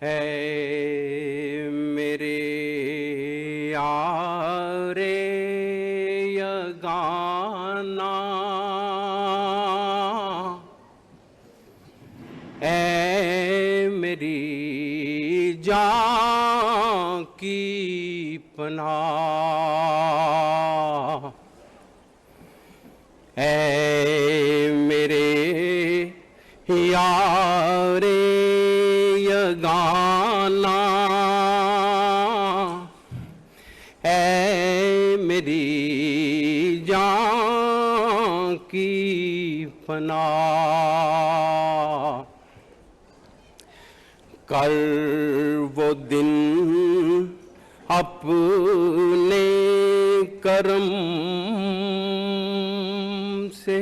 है मेरे यारे ये गाना, ऐ मेरी जान की पनाह, ऐ मेरे यारे ये गाना, ऐ मेरी जान की पनाह। कल वो दिन अपने करम से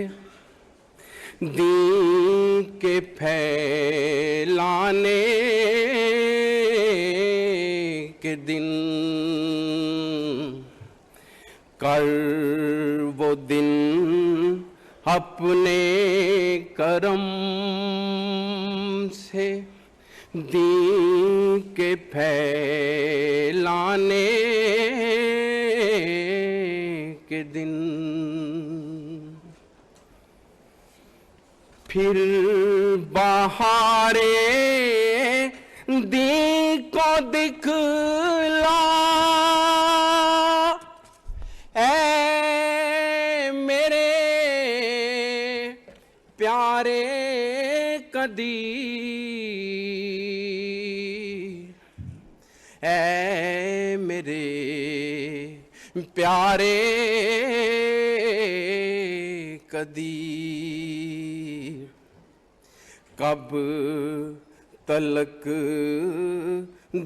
दीन के फैलाने के दिन, कल वो दिन अपने करम से दीन के फैलाने के दिन, फिर बहारे दीन को दिखला, ऐ मेरे प्यारे कदीर, ऐ मेरे प्यारे कदीर। कब तलक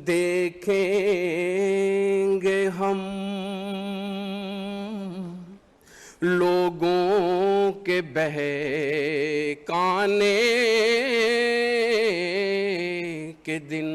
देखेंगे हम लोगों के बहकाने के दिन,